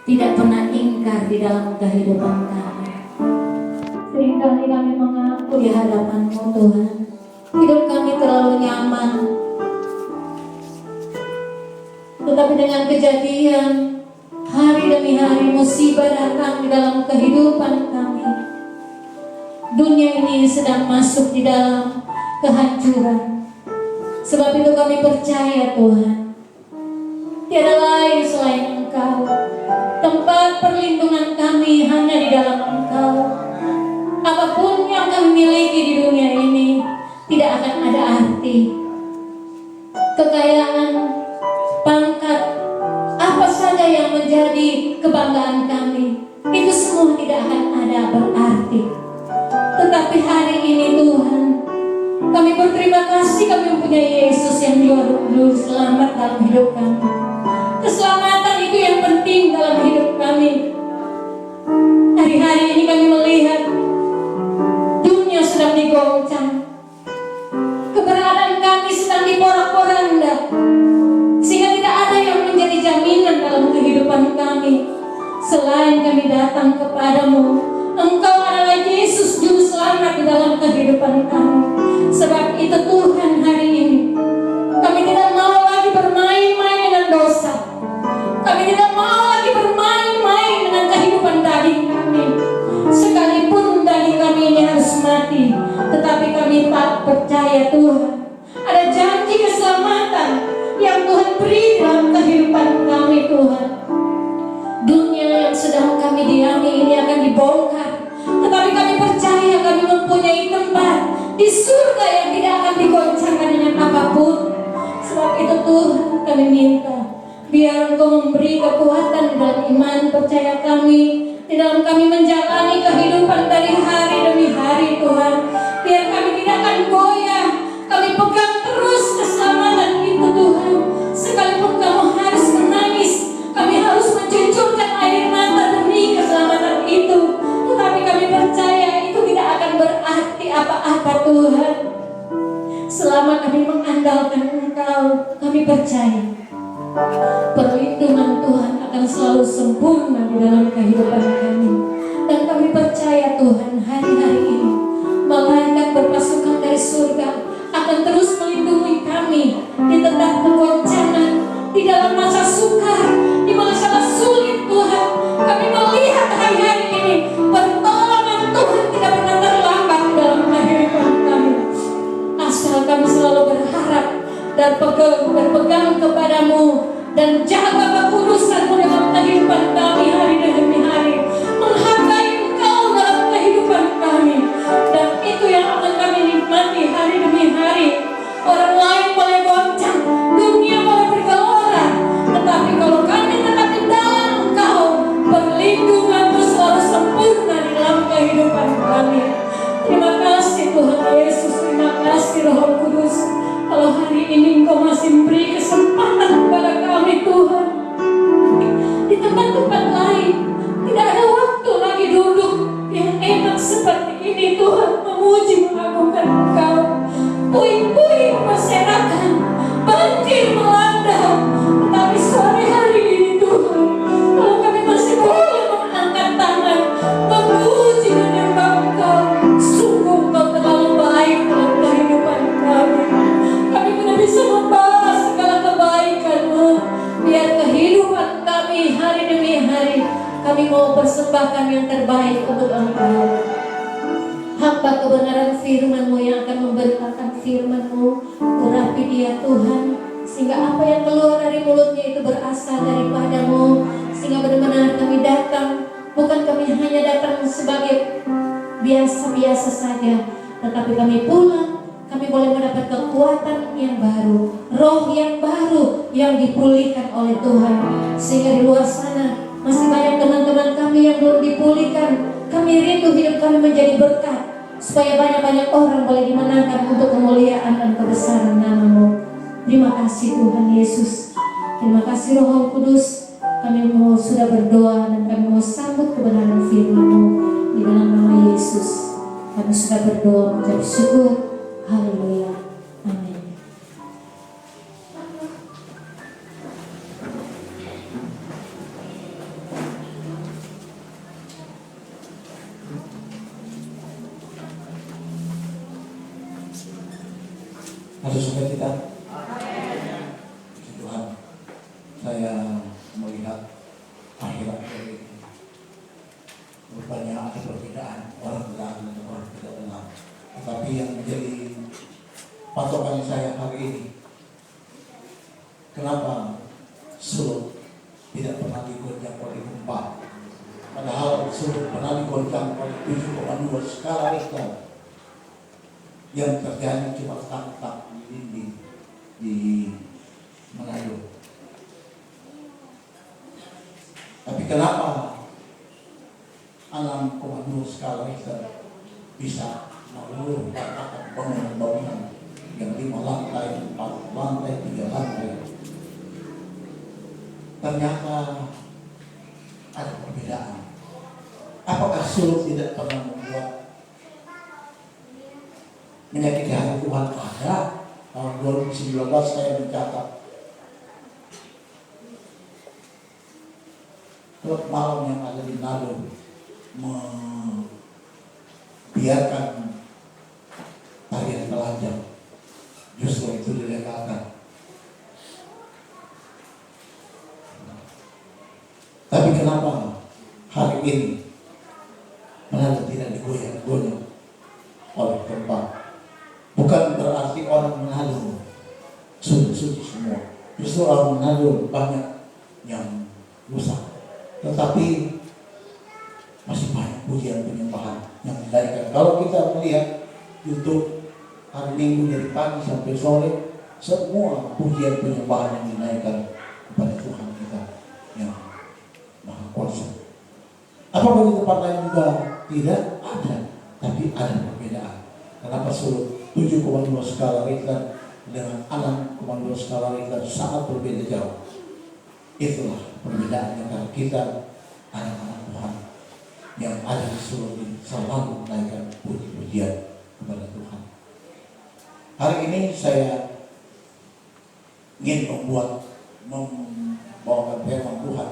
tidak pernah ingkar di dalam kehidupan kami. Seringkali kami mengaku di hadapan-Mu Tuhan, hidup kami terlalu nyaman. Tetapi dengan kejadian hari demi hari musibah datang di dalam kehidupan kami. Dunia ini sedang masuk di dalam kehancuran. Sebab itu kami percaya Tuhan, tiada lain selain Engkau. Tempat perlindungan kami hanya di dalam Engkau. Apapun yang kami miliki di dunia ini tidak akan ada arti. Kekayaan, pangkat, apa saja yang menjadi kebanggaan kami, itu semua tidak akan ada berarti. Tetapi hari ini Tuhan, kami berterima kasih kami mempunyai Yesus yang juru selamat dalam hidup kami. Keselamatan itu yang penting dalam hidup kami. Hari-hari ini kami melihat dunia sedang digoncang, keberadaan kami sedang diporak-poranda, sehingga tidak ada yang menjadi jaminan dalam kehidupan kami selain kami datang kepadamu. Engkau adalah Yesus juru selamat di dalam kehidupan kami. Sebab itu Tuhan, hari ini kami tidak mau lagi bermain-main dengan dosa. Kami tidak mau lagi bermain-main dengan kehidupan daging kami. Sekalipun daging kami ini harus mati, tetapi kami tak percaya Tuhan, ada janji keselamatan yang Tuhan beri dalam kehidupan kami Tuhan. Dunia yang sedang kami diami ini akan dibongkar, tetapi kami percaya kami mempunyai tempat di surga yang tidak akan digoncangkan dengan apapun. Sebab itu Tuhan, kami minta biar Engkau memberi kekuatan di dalam iman percaya kami, di dalam kami menjalani kehidupan dari hari demi hari Tuhan. Biar kami tidak akan goyah, kami pegang terus keselamatan itu Tuhan. Sekalipun kamu harus menangis, kami harus mencucurkan air mata demi keselamatan itu, tetapi kami percaya itu tidak akan berarti apa-apa Tuhan. Selama kami mengandalkan Engkau, kami percaya perlindungan Tuhan akan selalu sempurna di dalam kehidupan kami. Dan kami percaya Tuhan, hari-hari ini malaikat berpasukan dari surga akan terus melindungi kami di tengah kegoncangan, di dalam masa sukar, di masa sulit Tuhan. Kami melihat hari-hari ini pertolongan Tuhan tidak pernah terlambat di dalam kehidupan kami. Asal kami selalu berharap dan berpegang kepadamu dan jaga kekudusan-Mu dalam kehidupan kami hari demi hari. Menghargai Engkau dalam kehidupan kami, dan itu yang akan kami nikmati hari demi hari. Orang lain boleh goncang, dunia boleh bergelora, tetapi kalau kami tetap di dalam Engkau, perlindungan-Mu selalu sempurna di dalam kehidupan kami. Terima kasih Tuhan Yesus, terima kasih Roh Kudus. Kalau hari ini Engkau masih memberi kesempatan kepada kami Tuhan, di tempat-tempat lain tidak ada waktu lagi duduk yang enak seperti ini Tuhan, memuji mengagungkan Engkau. Puing-puing berserakan, banjir melanda, tetapi sore hari ini Tuhan, kalau kami masih boleh mengangkat tangan, memuji dan menyembah Engkau, sungguh Engkau terlalu baik dalam kehidupan kami. Kami tidak bisa membalas segala kebaikan-Mu. Biar kehidupan kami hari demi hari, kami mau persembahkan yang terbaik untuk Engkau. Hamba kebenaran firman-Mu yang akan memberitakan firman-Mu, urapi dia Tuhan, sehingga apa yang keluar dari mulutnya itu berasal daripada-Mu, sehingga benar-benar kami datang, bukan kami hanya datang sebagai biasa-biasa saja, tetapi kami pulang, kami boleh mendapat kekuatan yang baru, roh yang baru yang dipulihkan oleh Tuhan. Sehingga di luar sana masih banyak teman-teman kami yang belum dipulihkan. Kami rindu hidup kami menjadi berkat, supaya banyak-banyak orang boleh dimenangkan untuk kemuliaan dan kebesaran nama-Mu. Terima kasih Tuhan Yesus. Terima kasih Roh Kudus. Kami mau sudah berdoa dan kami mau sambut kebenaran firman-Mu di dalam nama Yesus. Kami sudah berdoa mengucap syukur. Haleluya. Amin. Ada sukacita? Tuhan, saya melihat akhirat ini rupanya ada perbedaan orang benar dan orang tidak benar. Tetapi yang menjadi patokan saya hari ini, kenapa Sulut tidak pernah digoncang oleh gempa, padahal Sulut pernah digoncang oleh 7,2 skala Richter. Yang terjadi cuma tak di dinding di Manado. Tapi kenapa 6,2 skala Richter bisa meluluhkan bangunan-bangunan yang 5 lantai, 4 lantai, 3 lantai? Ternyata ada perbedaan. Apakah Sulut tidak pernah membuat menyakiti hati Tuhan? Ada. Tahun 2019 saya mencatat klub malam yang ada di Manado membiarkan tarian telanjang, justru itu dilegalkan. Tapi kenapa hari ini Manado tidak digoyang-goyang oleh gempa? Bukan berarti orang Manado suci semua. Justru orang Manado banyak yang rusak. Tetapi masih banyak pujian penyembahan yang dinaikkan. Kalau kita melihat YouTube hari Minggu dari pagi sampai sore, semua pujian penyembahan yang dinaikkan kepada Tuhan kita yang Maha Kuasa. Apakah di tempat lain juga? Tidak ada. Tapi ada perbedaan. Kenapa Sulut 7,2 skala Richter dengan 6,2 skala Richter sangat berbeda jauh? Itulah perbedaannya, karena kita anak-anak Tuhan yang ada di Sulut ini selalu menaikkan puji-pujian kepada Tuhan. Hari ini saya ingin membawakan firman Tuhan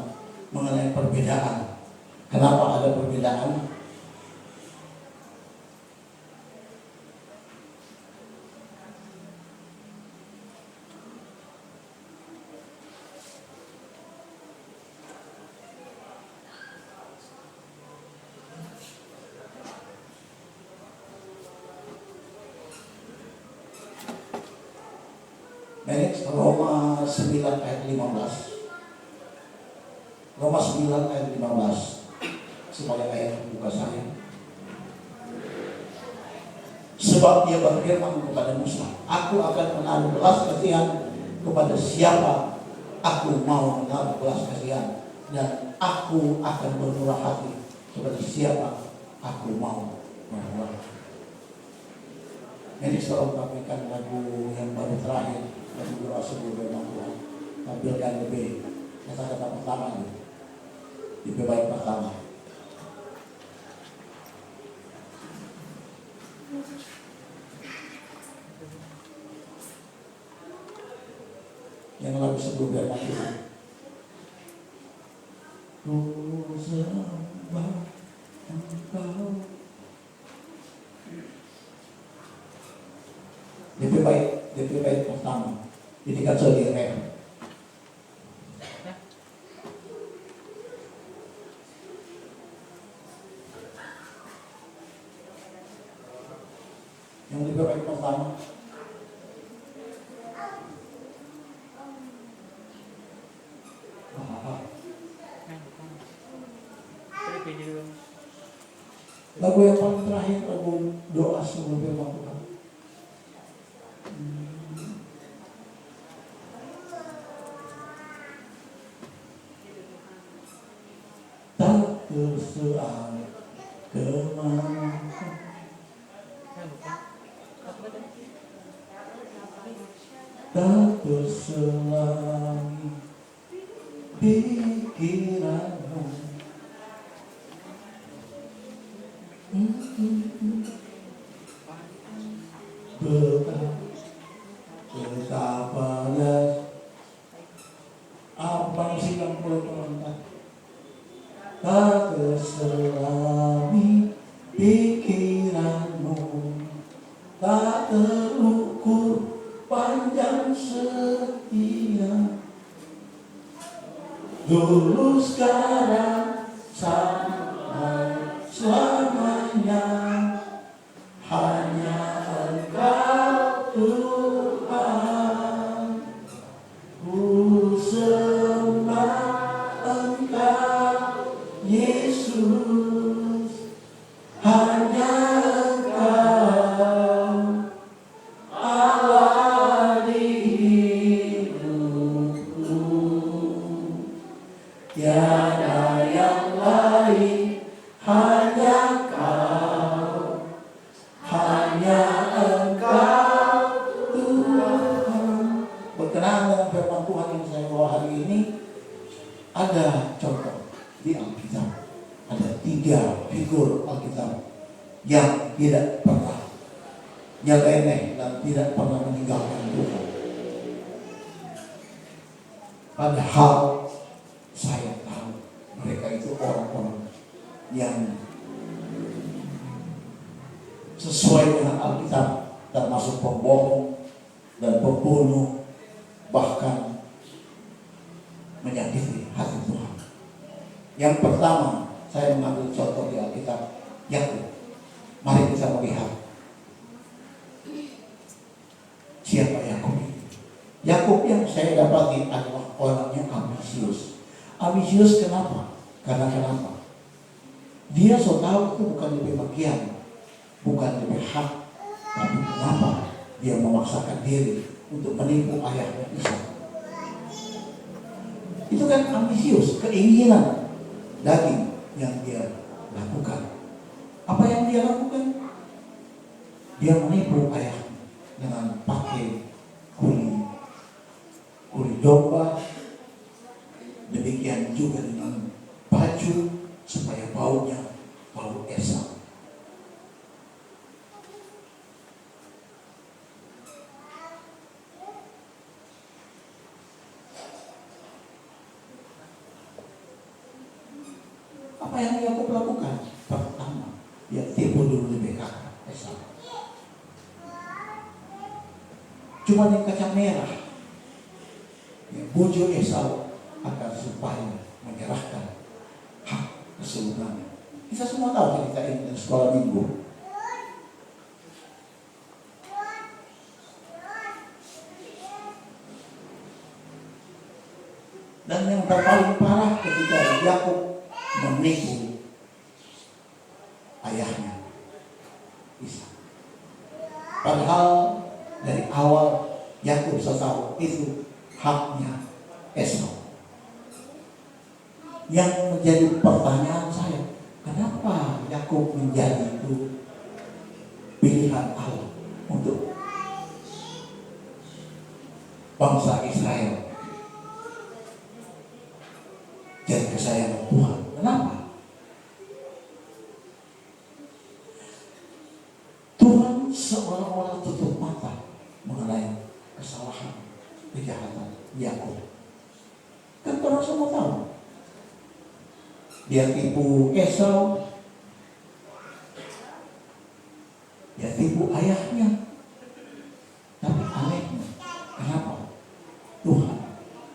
mengenai perbedaan. Kenapa ada perbedaan? Roma 9 ayat 15. Roma 9 ayat 15 sebagai ayat pembuka saya. Sebab dia berfirman kepada Musa, aku akan menaruh belas kasihan kepada siapa aku mau menaruh belas kasihan, dan aku akan bermurah hati kepada siapa aku mau bermurah hati. Ini selalu menyampaikan lagu yang baru terakhir, lagu doa sebelum firman Tuhan. Tampilkan lebih kata-kata pertama ini, di bait pertama. Yang lagu sebelum firman Tuhan. Ku sembah Engkau. DP bait pertama ditingkat di rem. Yang DP bait pertama lagu yang paling terakhir, lagu doa sebelum firman Tuhan. Terserah kemana, tak terselangi pikiranmu. Betapa apa sih yang perlu menonton? Tak terselami pikiranmu, tak terukur sekarang sampai selamanya. Hanya Engkau Tuhan. Ku sembah Engkau Yesus. Hanya Engkau Allah di hidupku. Tiada yang lain, hanya Kau, hanya Engkau Tuhan. Berkenaan dengan firman Tuhan yang saya bawa hari ini, ada contoh di Alkitab. Ada 3 figur Alkitab yang tidak pernah nyeleneh dan tidak pernah meninggalkan Tuhan. Padahal saya tahu mereka itu orang-orang yang sesuai dengan Alkitab, termasuk pembohong dan pembunuh, bahkan menyakiti hati Tuhan. Yang pertama, saya mengambil contoh di Alkitab, Yakub. Mari kita melihat siapa Yakub ini. Yakub yang saya dapati adalah orangnya ambisius. Ambisius kenapa? Karena kenapa? Dia so tahu itu bukan lebih bagian, bukan lebih hak, tapi kenapa dia memaksakan diri untuk menipu ayahnya Ishak? Itu kan ambisius, keinginan daging yang dia lakukan. Apa yang dia lakukan? Dia menipu ayahnya dengan pakai kulit domba, demikian juga dengan baju supaya baunya bau Esau. Apa yang Yakub lakukan? Pertama, dia tipu dulu lebih kakak Esau. Cuma yang kacang merah, yang bujuk Esau agar supaya menyerahkan hak kesultanan. Kita semua tahu cerita ini dari sekolah minggu. Dan yang terpaling parah ketika Yakub menipu ayahnya Ishak. Padahal dari awal Yakub tahu itu haknya Esau. Yang menjadi pertanyaan saya, kenapa Yakub menjadi itu pilihan Allah untuk bangsa Israel jadi kesayangan Tuhan? Kenapa? Tuhan seolah-olah tutup mata mengenai kesalahan, kejahatan Yakub. Kan orang semua tahu. Dia tipu Esau, dia tipu ayahnya. Tapi anehnya, kenapa Tuhan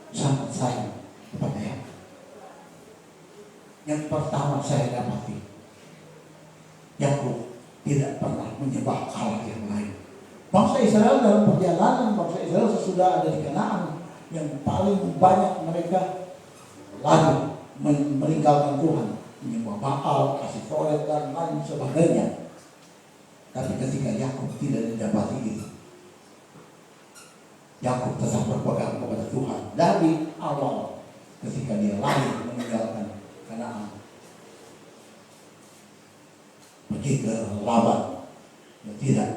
sangat sayang kepada Yakub? Yang pertama saya dapati, Yakub tidak pernah menyembah Allah yang lain. Bangsa Israel dalam perjalanan, bangsa Israel sesudah ada di Kanaan, yang paling banyak mereka lalu meninggalkan Tuhan, menyembah Baal, Asitoret dan lain sebagainya. Tapi ketika Yakub tidak didapati itu, Yakub tetap berpegang kepada Tuhan dari awal ketika dia lari meninggalkan Kanaan, pergi ke Laban, dia tidak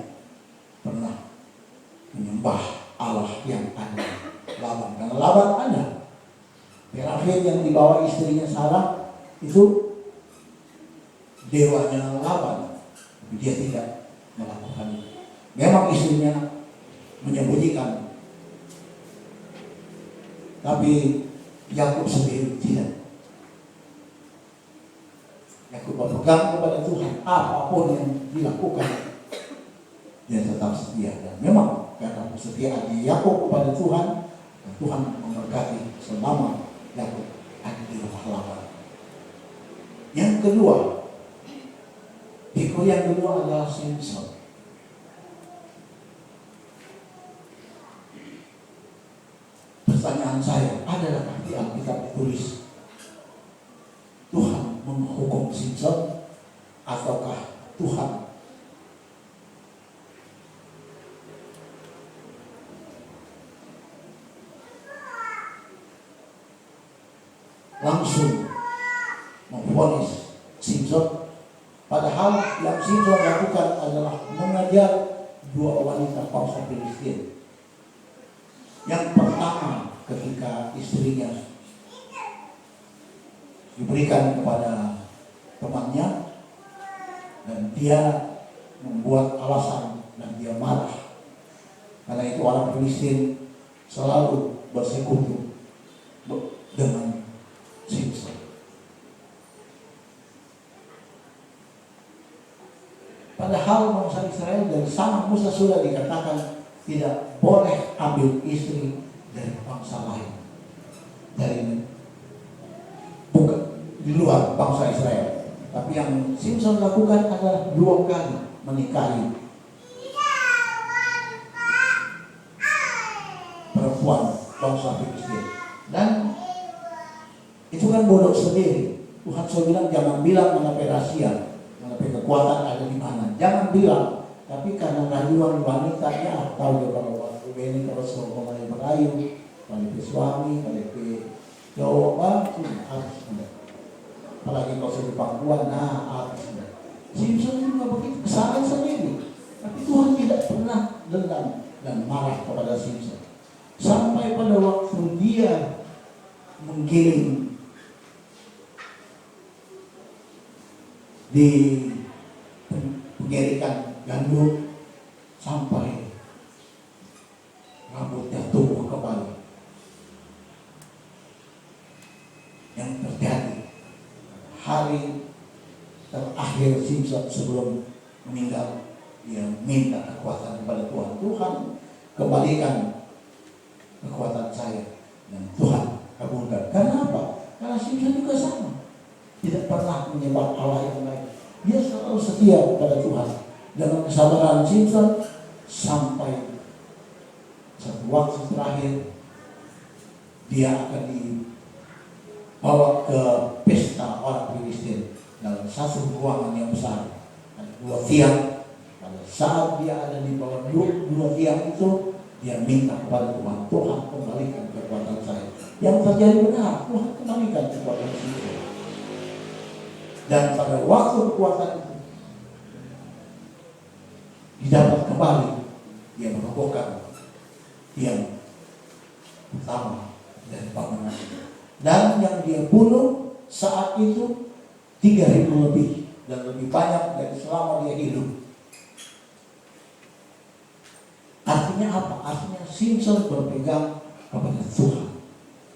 pernah menyembah Allah yang ada Laban, karena Laban ada. Terakhir yang dibawa istrinya Sarah itu dewanya Laban, tapi dia tidak melakukan itu. Memang istrinya menyembunyikan, tapi Yakub sendiri tidak. Yakub berpegang kepada Tuhan, apapun yang dilakukan dia tetap setia. Dan memang karena kesetiaan Yakub kepada Tuhan, Tuhan memberkati selama Yakub ada di rumah Laban. Yang kedua, ikut yang kedua adalah Samson. Pertanyaan saya, adakah di Alkitab ditulis Tuhan menghukum Samson ataukah Tuhan langsung memvonis Samson? Padahal yang Samson lakukan adalah mengajar dua wanita bangsa Filistin. Yang pertama, ketika istrinya diberikan kepada temannya dan dia membuat alasan dan dia marah, karena itu orang Filistin selalu bersekutu dengan Samson. Padahal bangsa Israel dari zaman Musa sudah dikatakan tidak boleh ambil istri dari bangsa lain, dari bukan di luar bangsa Israel. Tapi yang Samson lakukan adalah 2 kali menikahi perempuan bangsa Filistin. Dan itu kan bodoh sendiri. Tuhan sudah bilang jangan bilang mengenai rahasia, mengenai kekuatan ada di mana. Jangan bilang. Tapi karena rayuan wanitanya tahu dia bahwa ini terus mulai merayu, balik ke suami, balik ke cowok, harus sudah. Apalagi kalau sudah pangkuan, harus sudah. Samson juga begitu, kesalahan sendiri. Tapi Tuhan tidak pernah dendam dan marah kepada Samson. Sampai pada waktu dia menggiling di penggerikan gandum sampai rambutnya tumbuh kembali. Yang terjadi hari terakhir Samson sebelum meninggal, dia minta kekuatan kepada Tuhan. Tuhan, kembalikan kekuatan saya, dan Tuhan kabulkan. Karena apa? Karena Samson juga sama, tidak pernah menyembah Allah yang lain. Dia selalu setia kepada Tuhan. Dengan kesabaran Samson sampai satu waktu terakhir dia akan dibawa ke pesta orang Filistin dalam satu ruangan yang besar. Ada 2 tiang. Pada saat dia ada di bawah 2 tiang itu, dia minta kepada Tuhan, Tuhan kembalikan kekuatan saya. Yang terjadi benar, Tuhan kembalikan kekuatan Samson. Dan pada waktu kekuatan itu didapat kembali, dia merobohkan tiang pertama dari bangunan itu. Dan yang dia bunuh saat itu 3.000 lebih, dan lebih banyak dari selama dia hidup. Artinya apa? Artinya Samson berpegang kepada Tuhan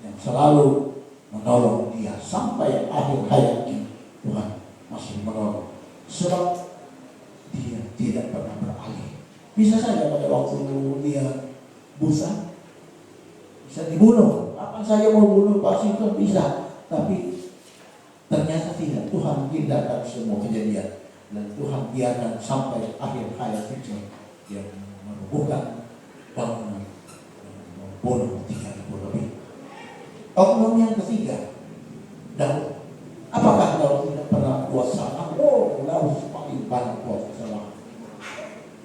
yang selalu menolong dia sampai akhir hayatnya. Tuhan masih menolong, sebab dia tidak pernah beralih. Bisa saja pada waktu dia buta bisa dibunuh, apa saja mau bunuh pasti itu bisa. Tapi ternyata tidak. Tuhan hindarkan semua kejadian, dan Tuhan biarkan sampai akhir hayat itu yang merobohkan bangunan, membunuh 3.000 lebih. Oknum yang ketiga, Daud. Apakah Daud tidak pernah buat salah? Daud paling banyak buat kesalahan.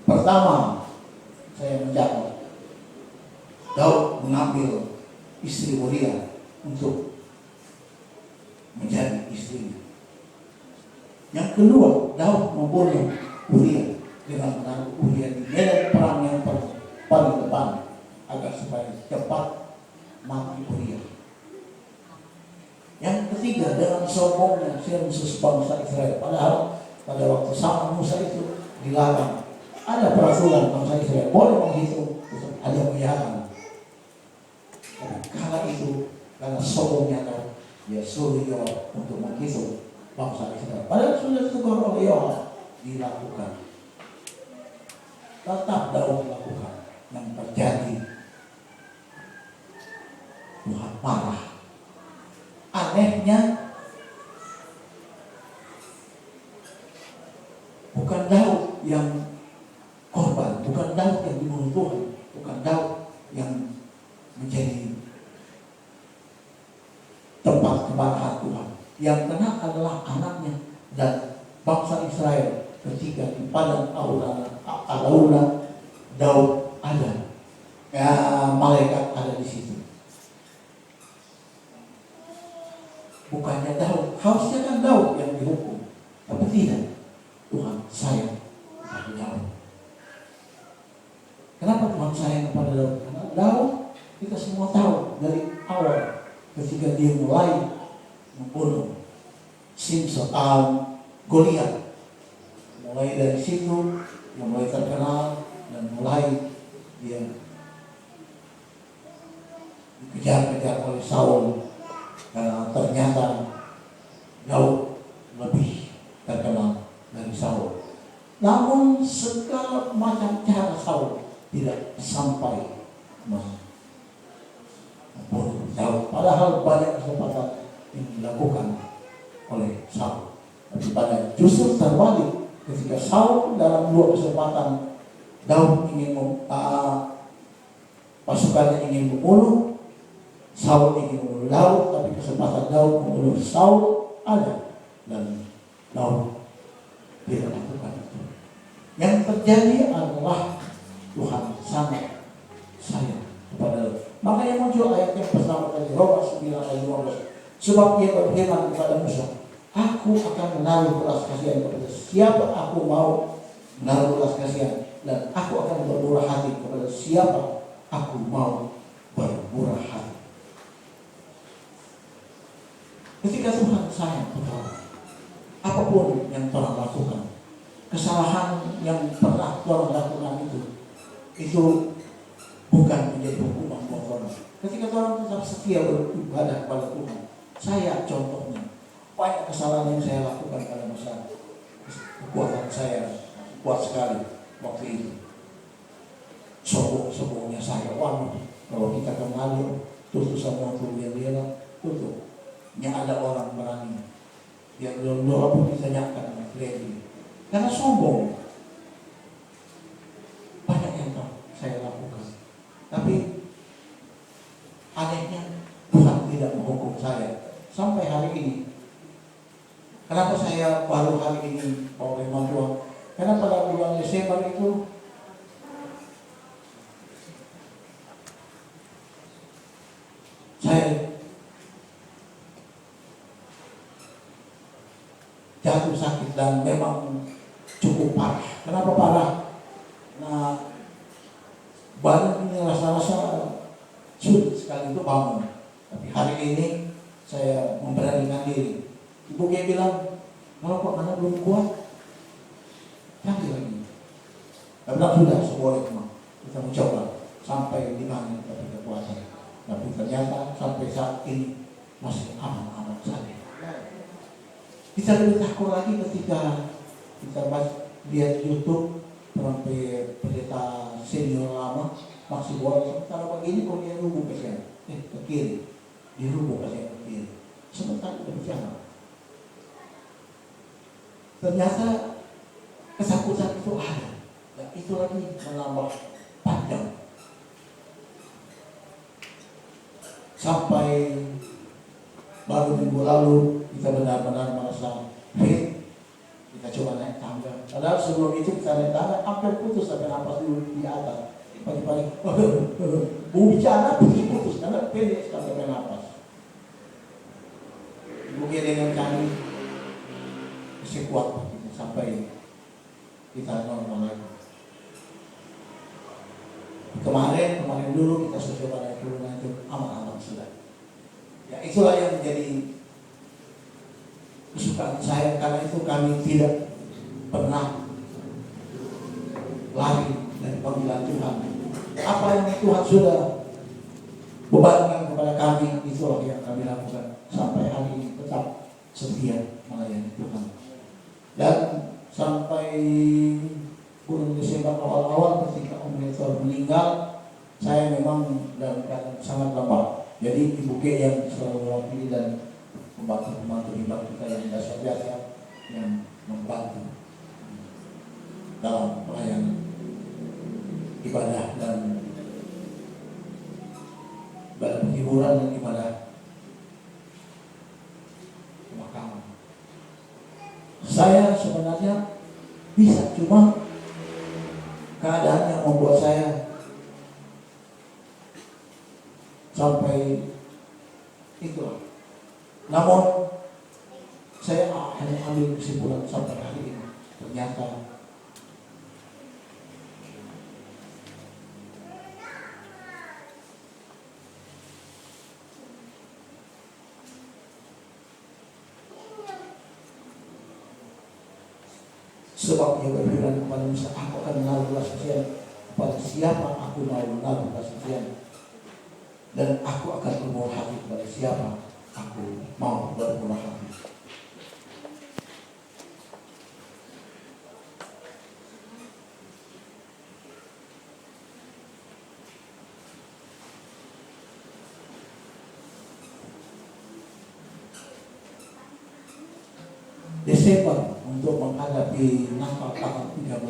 Pertama, saya mencatat Daud mengambil istri Uria untuk menjadi istrinya. Yang kedua, Daud membunuh Uria dengan menaruh Uria di medan perang yang paling depan agar supaya cepat mati Uria. Yang ketiga, dengan sombongnya sensus bangsa Israel. Padahal pada waktu zaman Musa itu dilarang. Ada peraturan bangsa Israel boleh menghitung ada kegiatan. Kala itu karena sombongnya dia suruh Yoab untuk menghitung bangsa Israel. Padahal sudah tukar oleh Yoab dilakukan. Tetap Daud melakukan. Yang terjadi Tuhan marah. Aneh yang korban, bukan Daud yang dibunuh Tuhan, bukan Daud yang menjadi tempat kemarahan Tuhan. Yang kena adalah anaknya dan bangsa Israel ketika di padang Arauna Daud ada, malaikat ada di situ. Bukannya Daud, harusnya kan Daud yang dihukum, tapi tidak. Tuhan sayang kepada Daud. Kenapa Tuhan sayang kepada Daud? Karena Daud kita semua tahu dari awal ketika dia mulai membunuh Goliat. Mulai dari situ dia mulai terkenal dan mulai dia dikejar-kejar oleh Saul. Karena ternyata Daud lebih terkenal dari Saul. Namun segala macam cara Saul tidak sampai membunuh Daud. Padahal banyak kesempatan yang dilakukan oleh Saul. Tapi pada justru terbalik, ketika Saul dalam 2 kesempatan Daud ingin pasukannya ingin membunuh, Saul ingin membunuh Daud, tapi kesempatan Daud membunuh Saul ada dan Daud tidak lakukan itu. Yang terjadi adalah Tuhan sangat sayang kepada Daud. Makanya muncul ayat yang pertama tadi, Roma 9 ayat 15. Sebab dia berfirman kepada Musa, aku akan menaruh belas kasihan kepada siapa aku mau menaruh belas kasihan, dan aku akan bermurah hati kepada siapa aku mau bermurah hati. Ketika Tuhan sayang kepada apapun yang Tuhan lakukan, kesalahan yang pernah Tuhan lakukan itu bukan menjadi hukuman buat orang. Ketika orang tetap setia beribadah kepada Tuhan, saya contohnya banyak kesalahan yang saya lakukan pada masa kekuatan saya kuat sekali waktu itu. Sombongnya saya, kalau kita kembali tutup sama kuliah dia tutup. Yang ada orang berani yang belum pun ditanyakan sama Freddy karena sombong. Banyak yang saya lakukan, tapi anehnya Tuhan tidak menghukum saya sampai hari ini. Kenapa saya baru hari ini mau firman Tuhan? Karena pada bulan Desember itu saya jatuh sakit dan memang cukup parah. Kenapa parah? Nah, badan ini rasa-rasa sulit sekali itu bangun. Tapi hari ini saya memberanikan diri. Ibu dia bilang, kalau kok anak belum kuat, cari lagi. Saya bilang sudah, seboleh kita mencoba sampai di mana kita berkuasa. Tapi ternyata sampai saat ini masih aman-aman saja. Kita lebih takut lagi ketika kita lihat YouTube sampai pendeta senior lama masih boleh kalau begini kok dia rubuh pasien ke kiri, dia rubuh pasien ke kiri. Sebentar kita bicara. Ternyata kesakutan itu ada, dan itu lagi menambah panjang sampai baru minggu lalu kita benar-benar merasa fit. Kita coba naik tangga. Padahal sebelum itu kita naik tangga hampir putus sampai nafas dulu di atas. Pagi-pagi mau bicara putus karena pendek sampai nafas. Mungkin dengan kami masih kuat sampai kita normal lagi. Kemarin dulu kita sudah coba naik dulu, itu aman-aman sudah. Ya itulah yang menjadi kesukaan saya, karena itu kami tidak pernah lari dari panggilan Tuhan. Apa yang Tuhan sudah bebankan kepada kami, itulah yang kami lakukan sampai hari ini, tetap setia melayani Tuhan. Dan sampai bulan Desember awal-awal ketika Om Rektor meninggal, saya memang dalam keadaan sangat lemah. Jadi Ibu G yang selalu mewakili dan pembantu-pembantu kita yang biasa yang membantu. dalam pelayanan ibadah dan ibadah penghiburan dan ibadah pemakaman. Saya sebenarnya bisa, cuma keadaan yang membuat saya sampai itulah. Namun saya hanya ambil kesimpulan sampai hari ini, ternyata sebab ia berfirman kepada Musa, aku akan menaruh belas kasihan kepada siapa aku mau menaruh belas kasihan, dan aku akan bermurah hati kepada siapa aku mau bermurah hati. Desember untuk menghadapi Natal tanggal 13.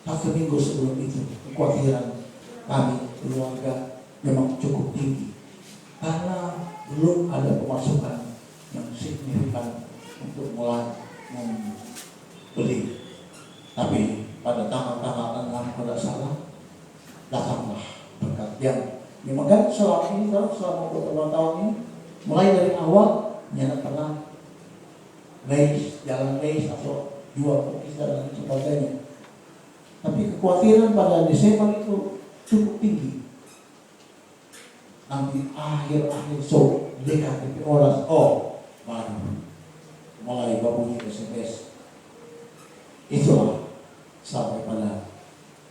Satu minggu sebelum itu, kekhawatiran kami keluarga memang cukup tinggi karena belum ada pemasukan yang signifikan untuk mulai membeli. Tapi pada tanggal 6 pada salah datanglah berkat yang memang kan selama ini, selama beberapa tahun ini, mulai dari awal nyana pernah jalan atau jual kokis dan sebagainya. Tapi kekhawatiran pada Desember itu cukup tinggi. Nanti akhir-akhir dekat orang, baru mulai berbunyi SMS. Itulah sampai pada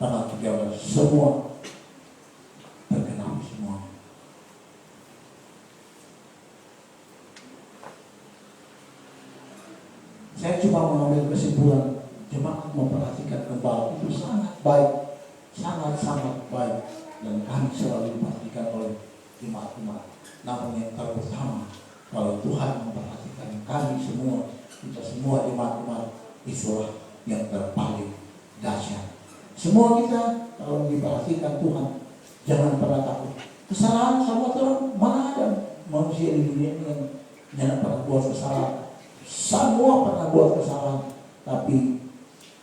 tanggal 13 semua terkenal semua. Saya cuma mengambil kesimpulan, jemaat memperhatikan gembala itu sangat baik, sangat-sangat baik, dan kami selalu diperhatikan oleh jemaat-jemaat. Namun yang terutama, kalau Tuhan memperhatikan kami semua, kita semua jemaat-jemaat, itulah yang terpaling dahsyat. Semua kita kalau diperhatikan Tuhan, jangan pernah takut. Kesalahan sama Tuhan, mana ada manusia di dunia ini yang jangan pernah buat kesalahan. Semua pernah buat kesalahan, tapi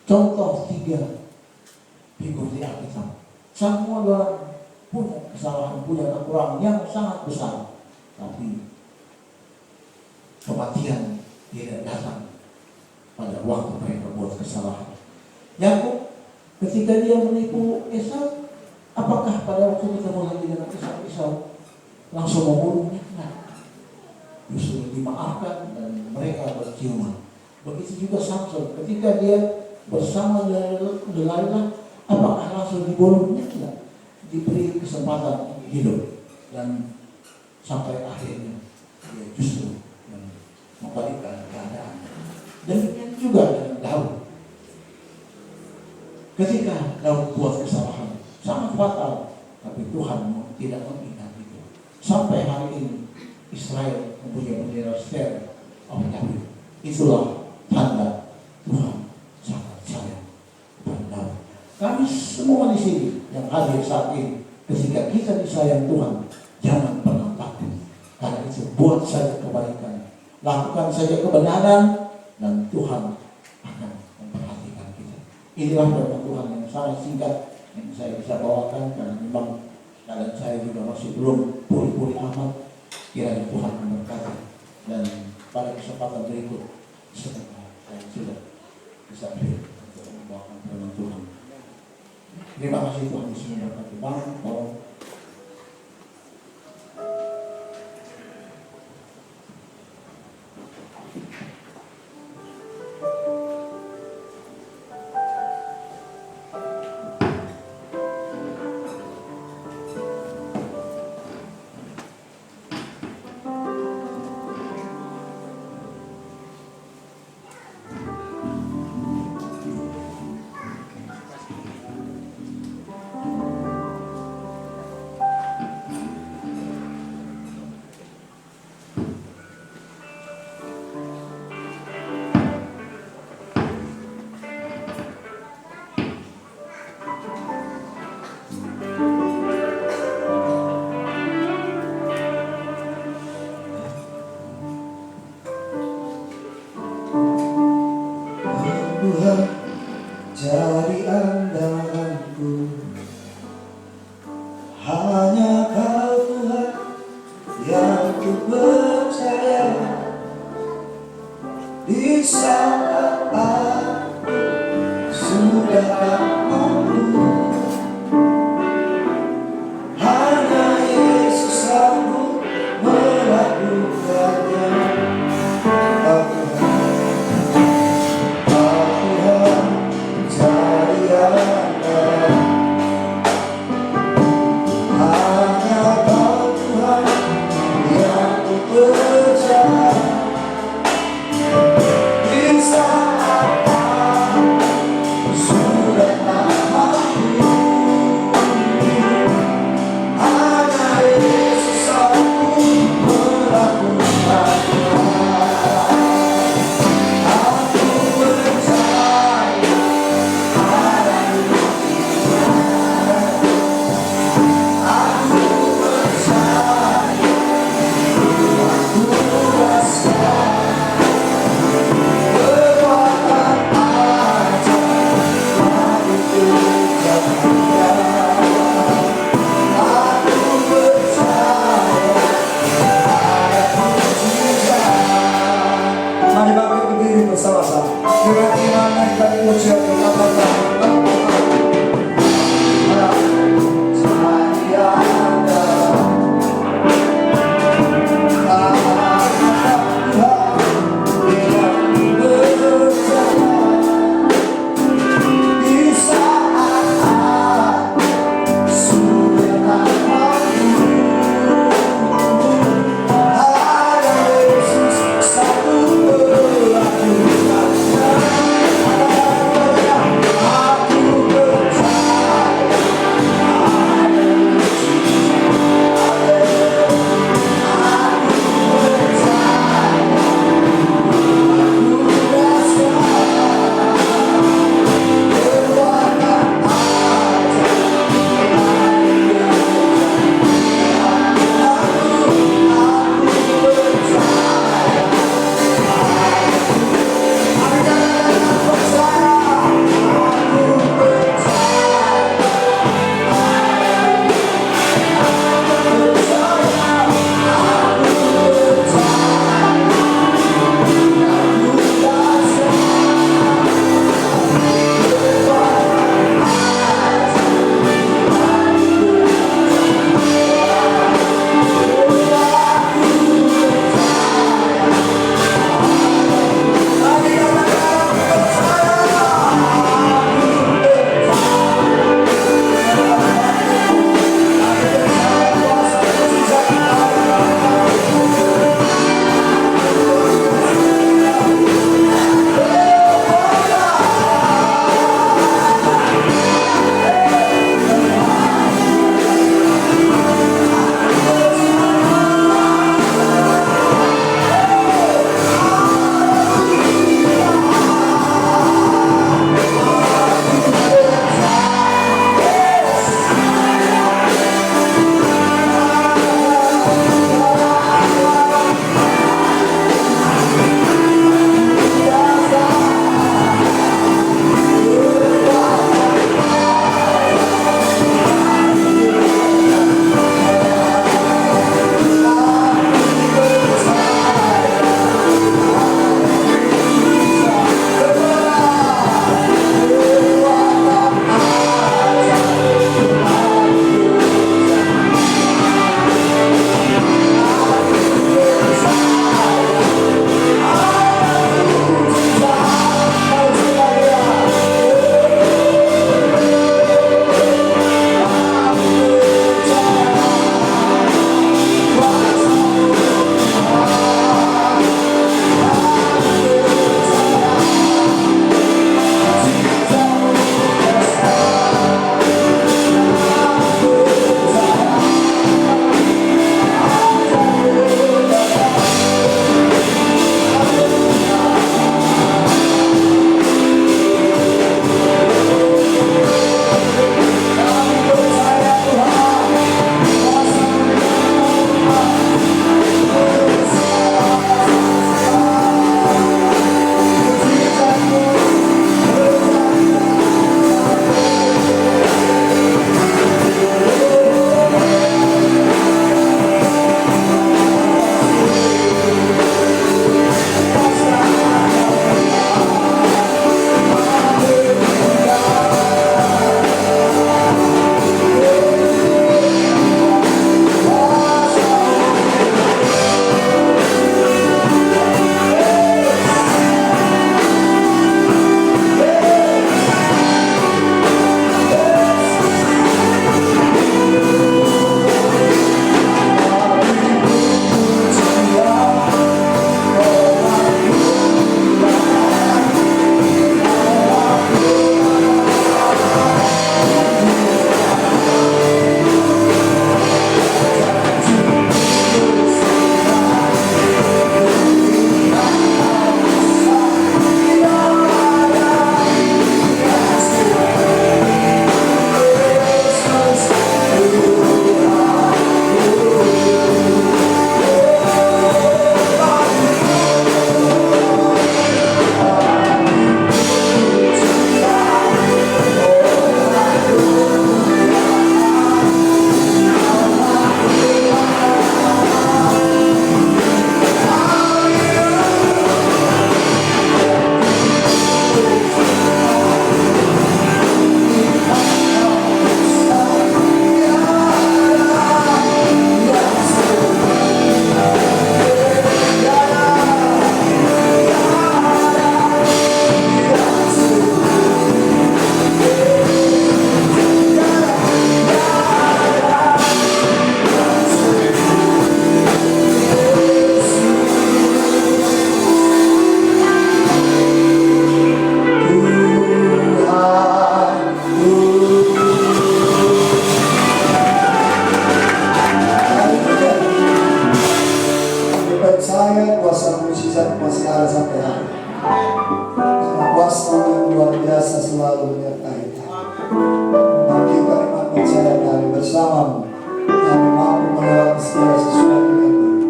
contoh 3 figur di Alkitab, semua orang punya kesalahan, punya kekurangan yang sangat besar, tapi kematian tidak datang pada waktu mereka buat kesalahan. Yakub ketika dia menipu Esau, apakah pada waktu ketemu lagi dengan Esau langsung membunuhnya? Nah, justru dimaafkan dan mereka berciuman. Begitu juga Samson, ketika dia bersama Delilah, apakah langsung dibunuhnya? Tidak, diberi kesempatan hidup, dan sampai akhirnya dia justru membalikkan keadaan. Demikian juga dengan Daud. Ketika Daud buat kesalahan sangat fatal, tapi Tuhan tidak mengingat itu. Sampai hari ini Israel mempunyai bendera Star of David. Itulah tanda Tuhan sangat sayang kepada Daud. Kami semua di sini yang hadir saat ini, ketika kita disayang Tuhan, jangan pernah takut. Karena itu buat saja kebaikan, lakukan saja kebenaran, dan Tuhan akan memperhatikan kita. Inilah firman Tuhan yang sangat singkat yang saya bisa bawakan, karena memang keadaan saya juga masih belum pulih-pulih amat. Kiranya Tuhan memberkati, dan pada kesempatan berikut setelah saya sudah bisa untuk membawakan firman Tuhan. Terima kasih Tuhan Yesus memberkati. Bang, tolong. Tuhan jadi andalanku, hanya Kau Tuhan yang ku percaya. Di saat aku sudah tak mampu, hanya Yesus sanggup melakukannya. Oh Tuhan, cari andalan, hanya Kau Tuhan yang ku percaya. Di saat aku sudah tak mampu, hanya Yesus sanggup melakukannya. Aku percaya ada Tuhan. Aku percaya Tuhan kuasa, kekuatan ajaib itu jaya. Aku percaya ada mujizat. Mari bangkit berdiri bersama-sama. Dengan iman yang kami ucap katakan, cari andalan, hanya Tuhan yang percaya. Di saat aku sudah tak mampu, hanya Yesus sanggup melakukannya. percaya kuasa mujizat masih ada sampai hari ini. Karena kuasa yang luar biasa selalu menyertai kami. Bangkitkan iman percaya kami bersamamu. Kami mampu melewati segala sesuatu yang baik.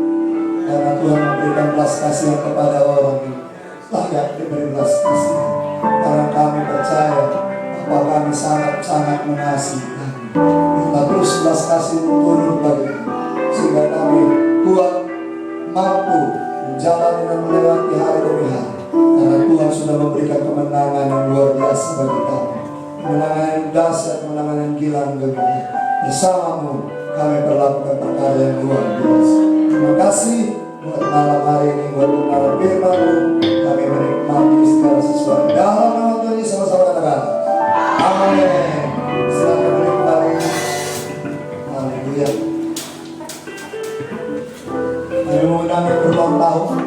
Karena Tuhan memberikan belas kasihan kepada orang yang layak diberi belas kasihan. Karena kami percaya bahwa kami sangat-sangat mengasihi kami. Minta terus belas kasih turun bagi kami. Sehingga kami kuat mampu menjalani dan melewati hari demi hari. Karena Tuhan sudah memberikan kemenangan yang luar biasa bagi kami. Kemenangan yang dahsyat, kemenangan yang gilang bagi kami. Bersamamu kami perlakukan perkara yang luar biasa. Terima kasih buat malam hari ini, buat kebenaran firman-Mu. Kami menikmati segala sesuatu. Dalam nama Tuhan Yesus sama-sama katakan amin. Silakan menikmati. Haleluya. Kami mengundang yang berulang tahun.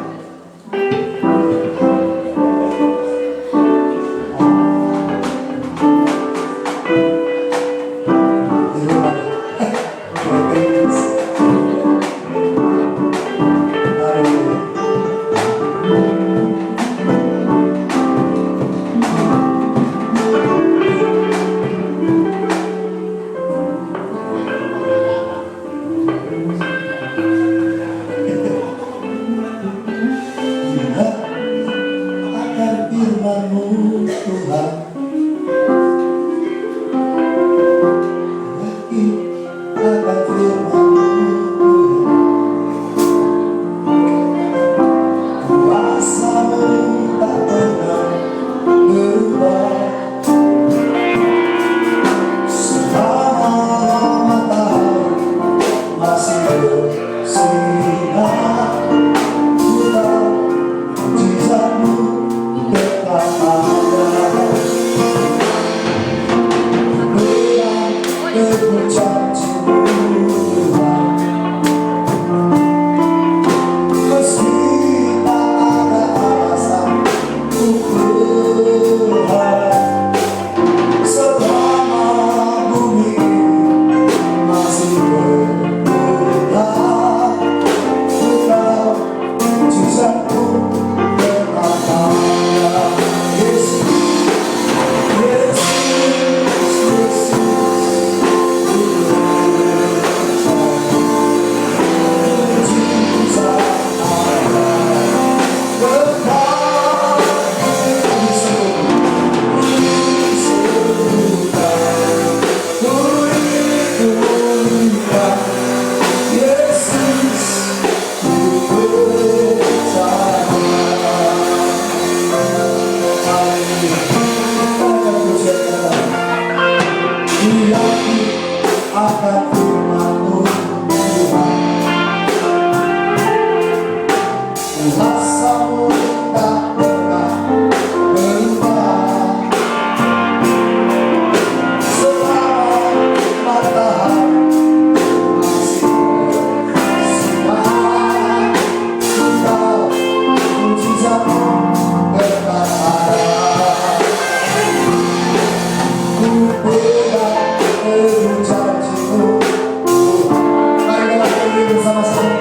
Mari kita berdiri bersama-sama.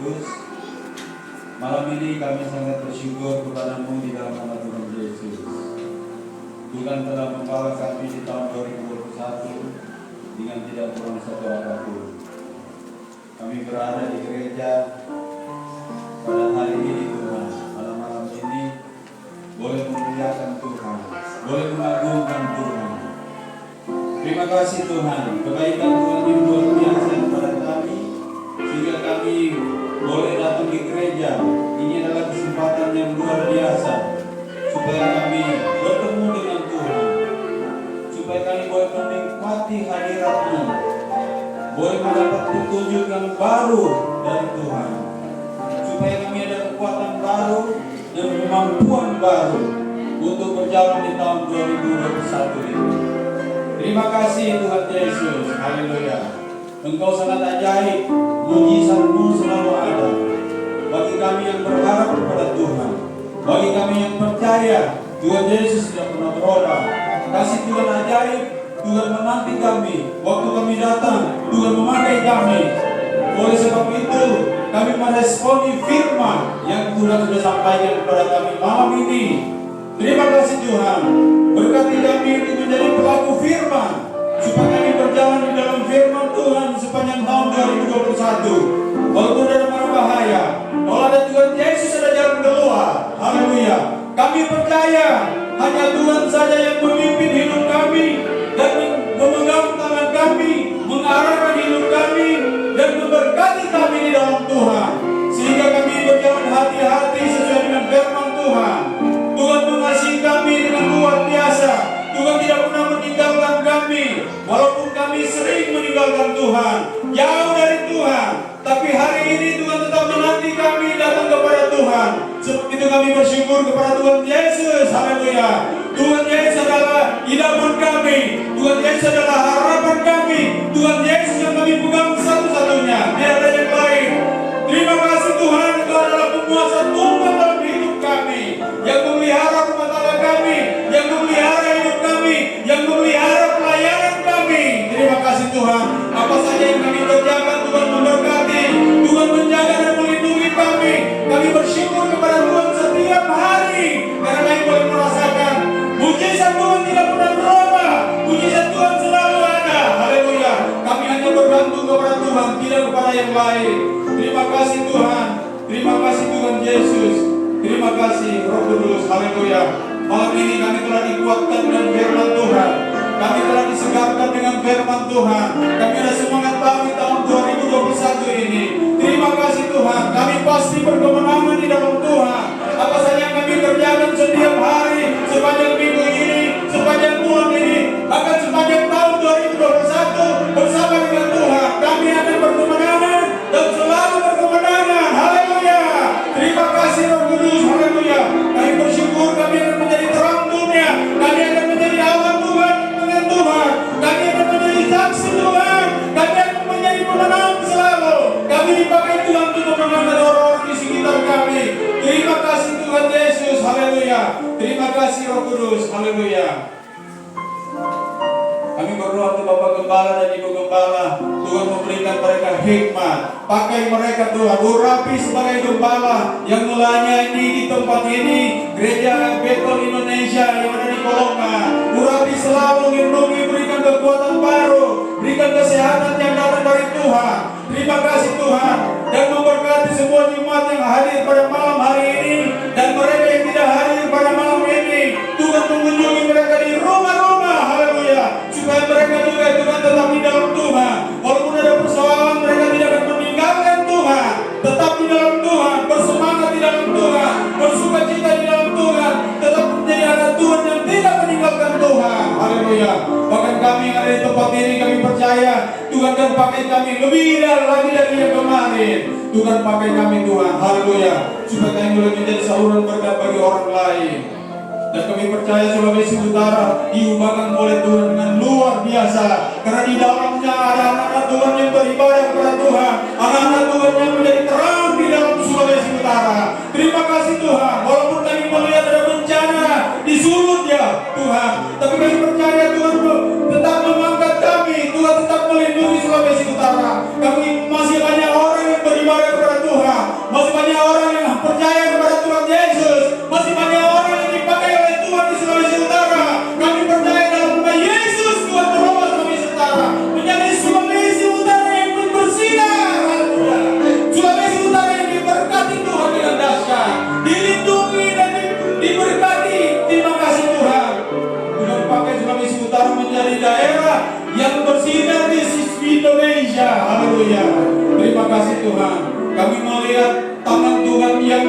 Kudus. Malam ini kami sangat bersyukur kepada-Mu di dalam nama Tuhan Yesus. Tuhan telah membawa kami di tahun 2021 dengan tidak kurang satu apapun. Kami berada di gereja pada hari ini Tuhan, malam-malam ini boleh memuliakan Tuhan, boleh mengagungkan Tuhan. Terima kasih Tuhan, kebaikan Tuhan yang luar biasa kepada kami, sehingga kami boleh datang di gereja. Ini adalah kesempatan yang luar biasa, supaya kami bertemu dengan Tuhan, supaya kami boleh menikmati hadirat-Mu, boleh mendapat petunjuk yang baru dari Tuhan, supaya kami ada kekuatan baru dan kemampuan baru untuk berjalan di tahun 2021 ini. Terima kasih Tuhan Yesus, haleluya. Engkau sangat ajaib, mujizat-Mu selalu ada. Bagi kami yang berharap kepada Tuhan, bagi kami yang percaya, Tuhan Yesus tidak pernah berubah. Kasih Tuhan ajaib, Tuhan menanti kami. Waktu kami datang, Tuhan memakai kami. Oleh sebab itu, kami meresponi firman yang Tuhan sudah sampaikan kepada kami malam ini. Terima kasih Tuhan. Berkati kami untuk menjadi pelaku firman, supaya kami berjalan di dalam firman Tuhan sepanjang tahun 2021. Walaupun ada mara bahaya, kalau ada Tuhan Yesus ada jalan keluar. Haleluya. Kami percaya hanya Tuhan saja yang memimpin hidup kami dan memegang tangan kami, mengarahkan hidup kami dan memberkati kami di dalam Tuhan, sehingga kami berjalan hati-hati sesuai dengan firman Tuhan. Tuhan mengasihi kami dengan luar biasa. Tuhan tidak pernah meninggalkan kami, walaupun kami sering meninggalkan Tuhan, jauh dari Tuhan. Tapi hari ini Tuhan tetap menanti kami datang kepada Tuhan. Sebab itu kami bersyukur kepada Tuhan Yesus. Haleluya. Tuhan Yesus adalah idaman kami. Tuhan Yesus adalah harapan kami. Tuhan Yesus yang kami pegang satu-satunya. Tidak ada yang lain. Terima kasih Tuhan, Engkau adalah penguasa Tuhan dalam hidup kami, yang memelihara rumah tangga kami, yang memelihara hidup kami, yang memelihara pelayanan kami. Terima kasih Tuhan. Apa saja yang kami kerjakan, Tuhan memberkati, Tuhan menjaga dan melindungi kami. Kami bersyukur kepada Tuhan setiap hari, karena kami boleh merasakan mujizat Tuhan tidak pernah berubah. Mujizat Tuhan selalu ada. Haleluya. Kami hanya bergantung kepada Tuhan, tidak kepada yang lain. Terima kasih Tuhan. Terima kasih Tuhan Yesus. Terima kasih Roh Kudus. Haleluya. Malam ini kami telah dikuatkan dengan firman Tuhan. Kami telah disegarkan dengan firman Tuhan. Kami ada semangat baru di tahun 2021 ini. Terima kasih Tuhan. Kami pasti berkemenangan di dalam Tuhan. Apa saja yang kami kerjakan setiap hari, sepanjang minggu ini, sepanjang bulan ini, bahkan sepanjang tahun 2021 bersama dengan Tuhan, kami akan berkemenangan dan selalu berkemenangan. Haleluya. Terima kasih Roh Kudus. Haleluya. Kami bersyukur kami akan menjadi terang dunia. Kami akan menjadi awan Tuhan dengan Tuhan. Kami akan menjadi saksi Tuhan. Kami akan menjadi pemenang selalu. Kami dipakai Tuhan untuk memenangkan orang-orang di sekitar kami. Terima kasih Tuhan Yesus. Haleluya. Terima kasih Roh Kudus. Haleluya. Kami berdoa untuk Bapak Gembala dan Ibu Gembala. Tuhan memberikan mereka hikmat. Pakai mereka Tuhan. Urapi sebagai gembala yang melayani di tempat ini, Gereja Betel Indonesia yang ada di Kolonga. Urapi selalu, lindungi, berikan kekuatan baru, berikan kesehatan yang datang dari Tuhan. Terima kasih Tuhan. Dan memberkati semua jemaat yang hadir pada malam hari ini, dan mereka yang tidak hadir pada malam ini. Tuhan mengunjungi mereka di rumah-rumah. Haleluya. Supaya mereka juga Tuhan tetap di dalam Tuhan. Walaupun ada persoalan, mereka tidak akan meninggalkan Tuhan. Tetap di dalam Tuhan, bersemangat di dalam Tuhan, bersukacita di dalam Tuhan. Tetap menjadi anak Tuhan yang tidak meninggalkan Tuhan. Haleluya. Bahkan kami yang ada di tempat ini, kami percaya Tuhan akan pakai kami lebih lagi dari yang kemarin. Tuhan pakai kami Tuhan. Haleluya. Supaya kami boleh menjadi saluran berkat bagi orang lain. Dan kami percaya Sulawesi Utara diubahkan oleh Tuhan dengan luar biasa. Karena di dalamnya ada anak-anak Tuhan yang beribadah kepada Tuhan. Anak-anak Tuhan yang menjadi terang di dalam Sulawesi Utara. Terima kasih Tuhan. Walaupun kami melihat ada bencana di Sulut ya Tuhan, tapi kami percaya Tuhan tetap mengangkat kami. Tuhan tetap melindungi Sulawesi Utara. Kami masih banyak orang yang beribadah kepada Tuhan. haleluya. Terima kasih Tuhan. Kami melihat tangan Tuhan yang